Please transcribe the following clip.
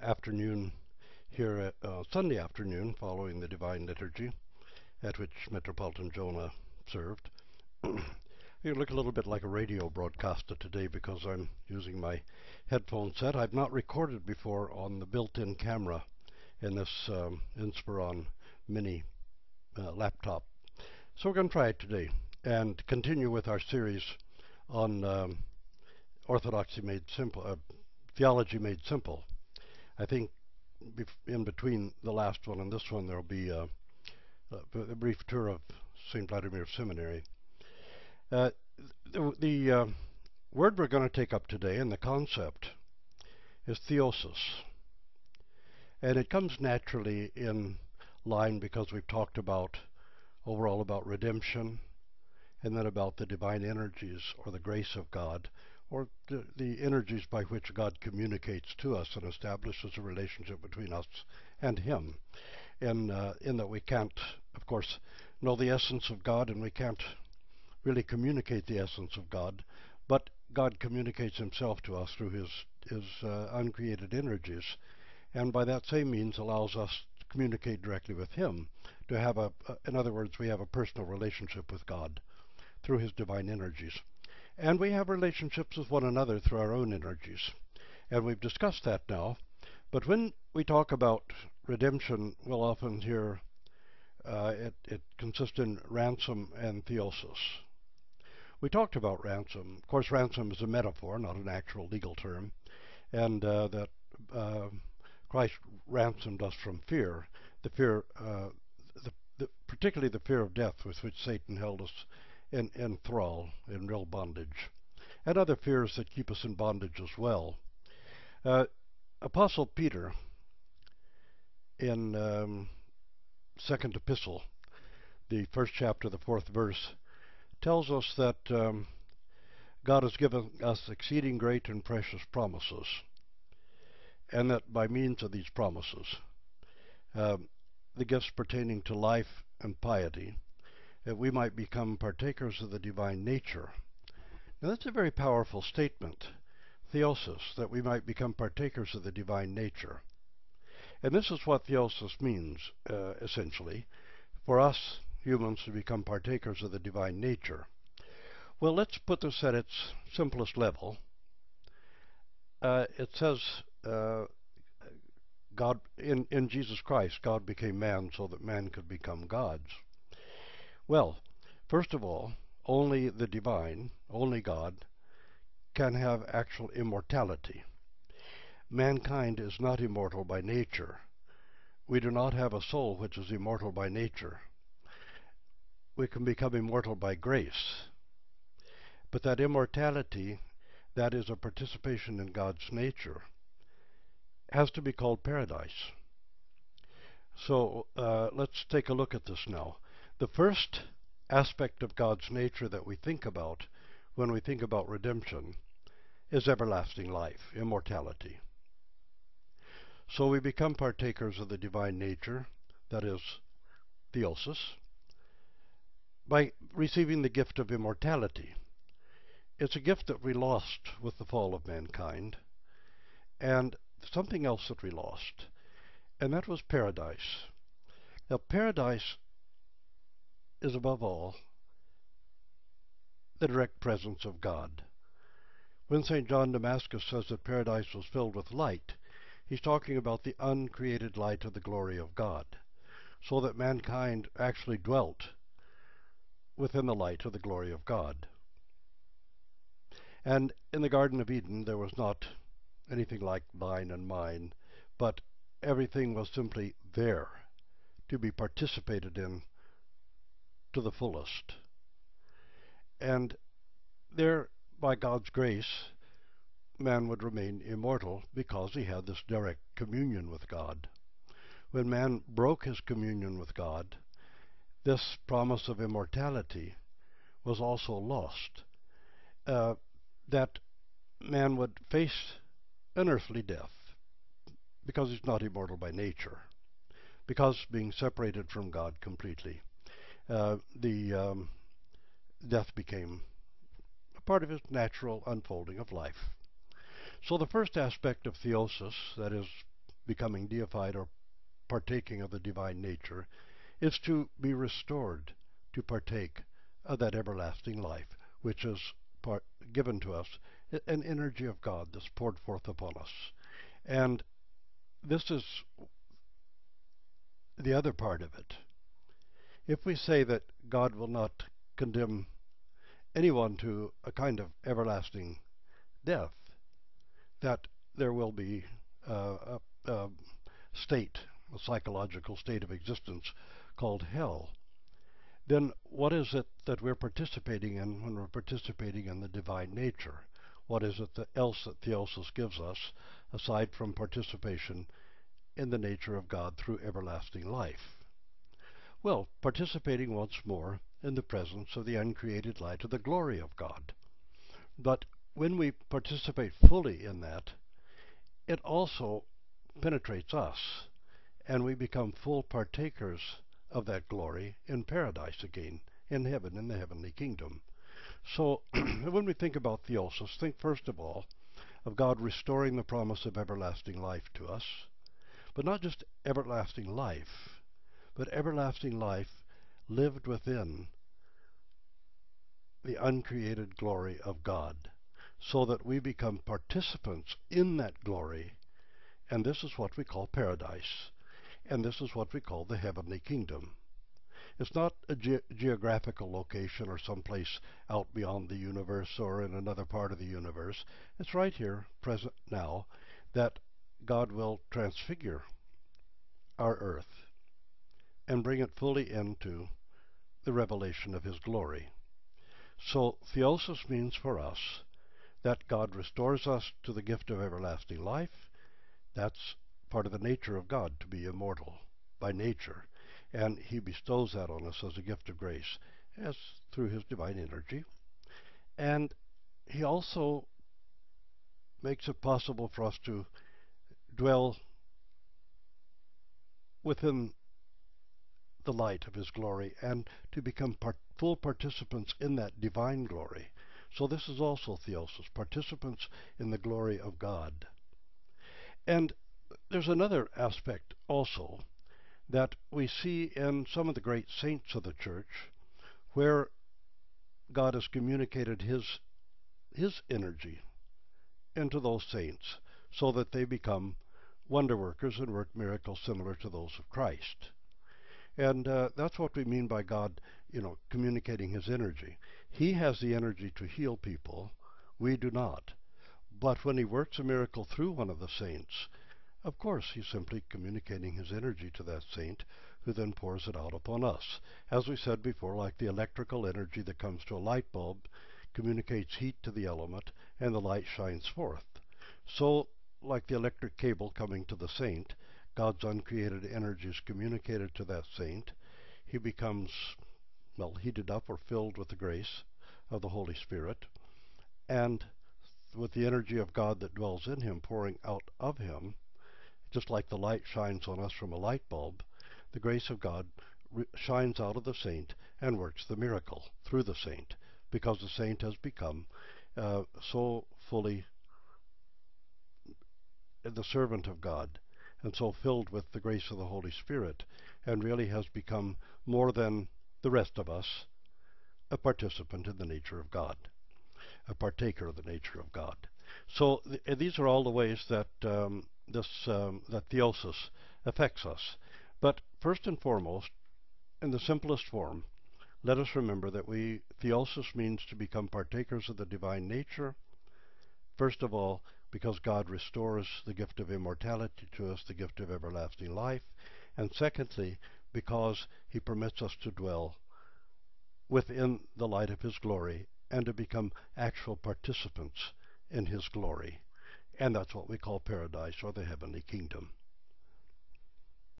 afternoon here at Sunday afternoon following the Divine Liturgy at which Metropolitan Jonah served. You look a little bit like a radio broadcaster today because I'm using my headphone set. I've not recorded before on the built-in camera in this Inspiron Mini laptop. So we're going to try it today and continue with our series on Orthodoxy Made Simple, Theology Made Simple. I think in between the last one and this one there will be a brief tour of St. Vladimir Seminary. The word we're going to take up today and the concept is theosis. And it comes naturally in line because we've talked about overall about redemption and then about the divine energies or the grace of God, or the energies by which God communicates to us and establishes a relationship between us and Him. In that we can't, of course, know the essence of God, and we can't really communicate the essence of God, but God communicates Himself to us through His uncreated energies, and by that same means allows us to communicate directly with Him, to have in other words, we have a personal relationship with God through His divine energies. And we have relationships with one another through our own energies. And we've discussed that now. But when we talk about redemption, we'll often hear it consists in ransom and theosis. We talked about ransom. Of course, ransom is a metaphor, not an actual legal term. And that Christ ransomed us from fear, the fear, particularly the fear of death with which Satan held us in thrall, in real bondage, and other fears that keep us in bondage as well. Apostle Peter, in second epistle, the first chapter, the 4th verse, tells us that God has given us exceeding great and precious promises, and that by means of these promises, the gifts pertaining to life and piety, that we might become partakers of the divine nature. Now that's a very powerful statement, theosis, that we might become partakers of the divine nature. And this is what theosis means, essentially, for us humans to become partakers of the divine nature. Well, let's put this at its simplest level. It says God, in Jesus Christ, God became man so that man could become gods. Well, first of all, only the divine, only God, can have actual immortality. Mankind is not immortal by nature. We do not have a soul which is immortal by nature. We can become immortal by grace. But that immortality, that is a participation in God's nature, has to be called paradise. So let's take a look at this now. The first aspect of God's nature that we think about when we think about redemption is everlasting life, immortality. So we become partakers of the divine nature, that is, theosis, by receiving the gift of immortality. It's a gift that we lost with the fall of mankind, and something else that we lost, and that was paradise. Now, paradise is above all the direct presence of God. When St. John Damascus says that paradise was filled with light, he's talking about the uncreated light of the glory of God, so that mankind actually dwelt within the light of the glory of God. And in the Garden of Eden there was not anything like thine and mine, but everything was simply there to be participated in to the fullest. And there, by God's grace, man would remain immortal because he had this direct communion with God. When man broke his communion with God, this promise of immortality was also lost. That man would face an earthly death because he's not immortal by nature, because being separated from God completely, the death became a part of his natural unfolding of life. So the first aspect of theosis, that is, becoming deified or partaking of the divine nature, is to be restored to partake of that everlasting life, which is given to us, an energy of God that's poured forth upon us. And this is the other part of it. If we say that God will not condemn anyone to a kind of everlasting death, that there will be a state, a psychological state of existence called hell, then what is it that we're participating in when we're participating in the divine nature? What is it else that theosis gives us, aside from participation in the nature of God through everlasting life? Well, participating once more in the presence of the uncreated light of the glory of God. But when we participate fully in that, it also penetrates us, and we become full partakers of that glory in paradise again, in heaven, in the heavenly kingdom. So when we think about theosis, think first of all of God restoring the promise of everlasting life to us, but not just everlasting life, but everlasting life lived within the uncreated glory of God, so that we become participants in that glory, and this is what we call paradise, and this is what we call the heavenly kingdom. It's not a geographical location or someplace out beyond the universe or in another part of the universe. It's right here, present now, that God will transfigure our earth and bring it fully into the revelation of His glory. So theosis means for us that God restores us to the gift of everlasting life. That's part of the nature of God, to be immortal by nature. And He bestows that on us as a gift of grace, as through His divine energy. And He also makes it possible for us to dwell within the light of His glory and to become full participants in that divine glory. So this is also theosis, participants in the glory of God. And there's another aspect also that we see in some of the great saints of the church, where God has communicated His energy into those saints so that they become wonder workers and work miracles similar to those of Christ. And that's what we mean by God, communicating His energy. He has the energy to heal people. We do not. But when He works a miracle through one of the saints, of course He's simply communicating His energy to that saint, who then pours it out upon us. As we said before, like the electrical energy that comes to a light bulb communicates heat to the element, and the light shines forth. So, like the electric cable coming to the saint, God's uncreated energy is communicated to that saint. He becomes, heated up or filled with the grace of the Holy Spirit, and with the energy of God that dwells in him pouring out of him, just like the light shines on us from a light bulb, the grace of God shines out of the saint and works the miracle through the saint, because the saint has become so fully the servant of God, and so filled with the grace of the Holy Spirit, and really has become more than the rest of us, a participant in the nature of God, a partaker of the nature of God. So these are all the ways that that theosis affects us. But first and foremost, in the simplest form, let us remember that theosis means to become partakers of the divine nature, first of all, because God restores the gift of immortality to us, the gift of everlasting life, and secondly, because He permits us to dwell within the light of His glory and to become actual participants in His glory. And that's what we call paradise or the heavenly kingdom.